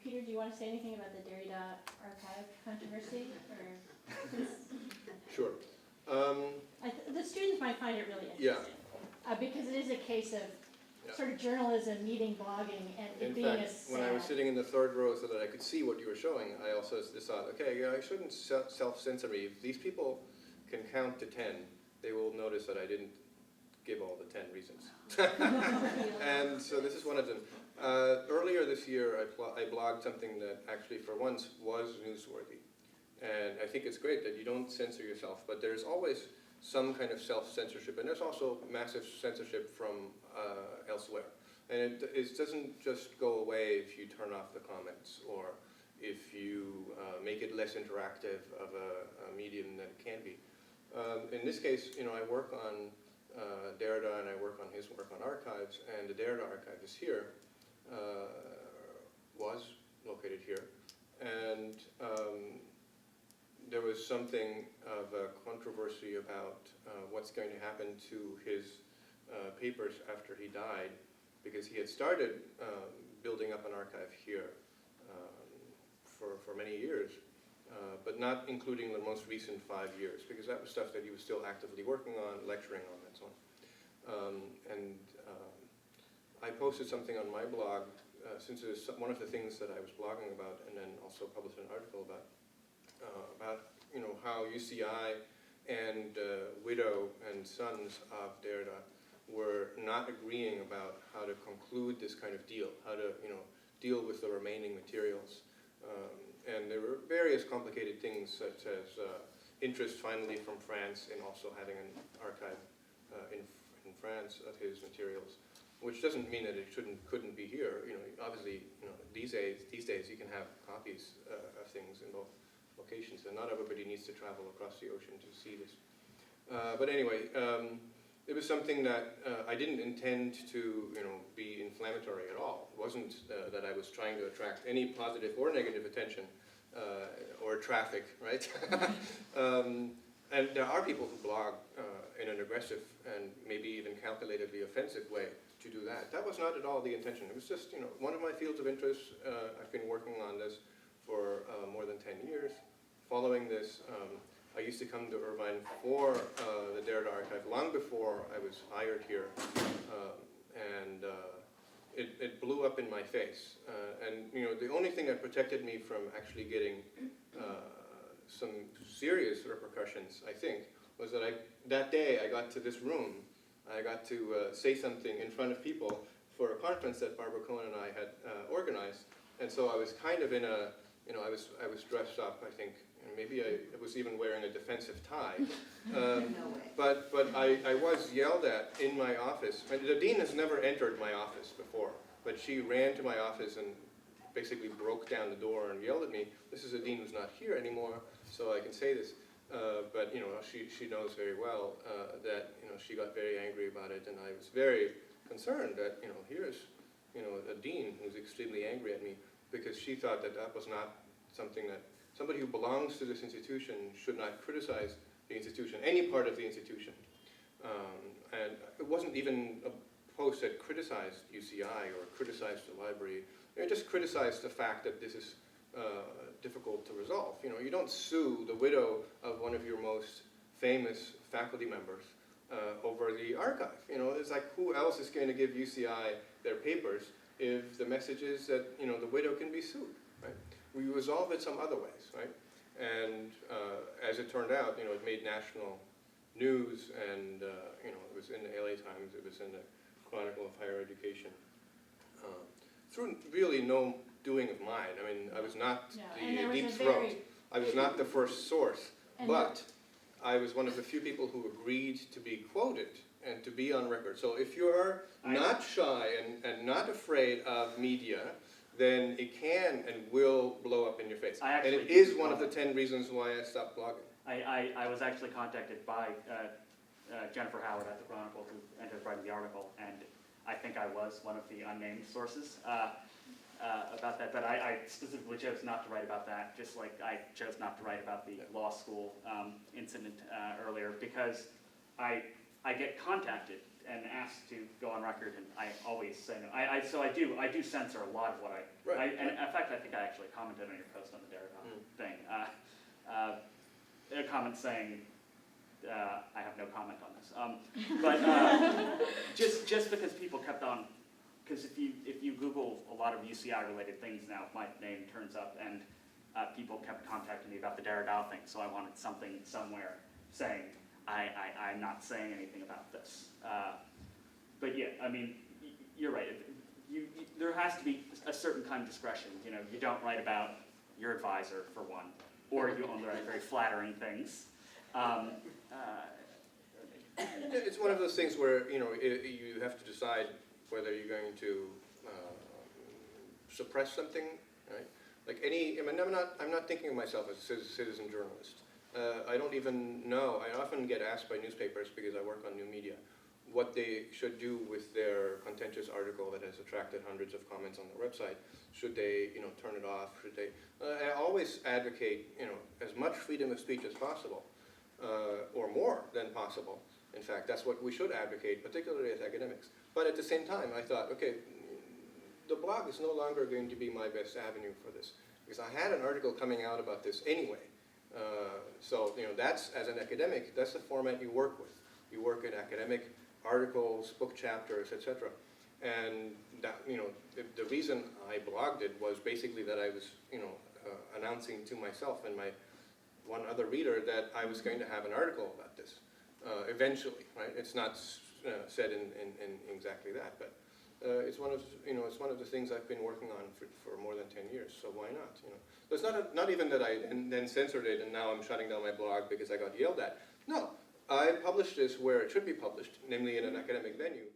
Peter, do you want to say anything about the Derrida archive controversy? Or Sure. the students might find it really Yeah. interesting. Because it is a case of Yeah. sort of journalism meeting blogging and it In being a fact, sad. when I was sitting in the third row so that I could see what you were showing, I also thought, okay, yeah, I shouldn't self-censor me. If these people can count to 10, they will notice that I didn't give all the 10 reasons. And so this is one of them. Earlier this year, I blogged something that actually for once was newsworthy. And I think it's great that you don't censor yourself, but there's always some kind of self-censorship, and there's also massive censorship from elsewhere. And it doesn't just go away if you turn off the comments or if you make it less interactive of a medium than it can be. In this case, I work on Derrida and I work on his work on archives, and the Derrida archive is here, was located here, and there was something of a controversy about what's going to happen to his papers after he died, because he had started building up an archive here for many years, but not including the most recent 5 years, because that was stuff that he was still actively working on, lecturing on, and so on. I posted something on my blog, since it was one of the things that I was blogging about, and then also published an article about how UCI and widow and sons of Derrida were not agreeing about how to conclude this kind of deal, how to deal with the remaining materials. And there were various complicated things, such as interest finally from France in also having an archive in France of his materials, which doesn't mean that it couldn't be here. Obviously, these days you can have copies of things in both locations, and not everybody needs to travel across the ocean to see this. But anyway, it was something that I didn't intend to be inflammatory at all. It wasn't that I was trying to attract any positive or negative attention or traffic, right? And there are people who blog in an aggressive and maybe even calculatedly offensive way to do that. That was not at all the intention. It was just one of my fields of interest. I've been working on this for more than 10 years. Following this, I used to come to Irvine for the Derrida archive long before I was hired here, and it blew up in my face. And the only thing that protected me from actually getting some serious repercussions, I think, was that that day I got to this room, I got to say something in front of people for a conference that Barbara Cohen and I had organized, and so I was kind of in a, I was dressed up, I think. Maybe I was even wearing a defensive tie. No way. But I was yelled at in my office. The dean has never entered my office before, but she ran to my office and basically broke down the door and yelled at me. This is a dean who's not here anymore, so I can say this. But she knows very well that she got very angry about it, and I was very concerned that here's a dean who's extremely angry at me, because she thought that that was not something that somebody who belongs to this institution should not criticize the institution, any part of the institution. And it wasn't even a post that criticized UCI or criticized the library. It just criticized the fact that this is difficult to resolve. You don't sue the widow of one of your most famous faculty members over the archive. It's like, who else is going to give UCI their papers if the message is that the widow can be sued, right? We resolve it some other ways, right? And as it turned out, it made national news, and it was in the LA Times, it was in the Chronicle of Higher Education. Through really no doing of mine. I mean, I was not the deep throat. I was not the first source, but I was one of the few people who agreed to be quoted and to be on record. So if you're not shy and not afraid of media, then it can and will blow up in your face. And it is one of the 10 reasons why I stopped blogging. I was actually contacted by Jennifer Howard at the Chronicle, who ended up writing the article, and I think I was one of the unnamed sources about that, but I specifically chose not to write about that, just like I chose not to write about the law school incident earlier, because I get contacted and asked to go on record, and I always say no. So I do censor a lot of what Right. and in fact, I think I actually commented on your post on the Derrida thing. A comment saying, I have no comment on this. But just because people kept on, because if you Google a lot of UCI related things now, my name turns up, and people kept contacting me about the Derrida thing, so I wanted something somewhere saying, I'm not saying anything about this. But yeah, I mean, you're right. There has to be a certain kind of discretion. You know, you don't write about your advisor, for one, or you only write very flattering things. It's one of those things where, you know, you have to decide whether you're going to suppress something, right? Like I'm not thinking of myself as a citizen journalist. I don't even know. I often get asked by newspapers, because I work on new media, what they should do with their contentious article that has attracted hundreds of comments on their website. Should they, you know, turn it off? Should they? I always advocate, you know, as much freedom of speech as possible, or more than possible. In fact, that's what we should advocate, particularly as academics. But at the same time, I thought, okay, the blog is no longer going to be my best avenue for this, because I had an article coming out about this anyway. So, you know, that's, as an academic, that's the format you work with. You work in academic articles, book chapters, etc. And that, you know, the reason I blogged it was basically that I was, you know, announcing to myself and my one other reader that I was going to have an article about this eventually, right? It's not said in exactly that, but it's one of, you know, it's one of the things I've been working on for more than 10 years. So why not? You know, so it's not even that I then censored it and now I'm shutting down my blog because I got yelled at. No, I published this where it should be published, namely in an academic venue.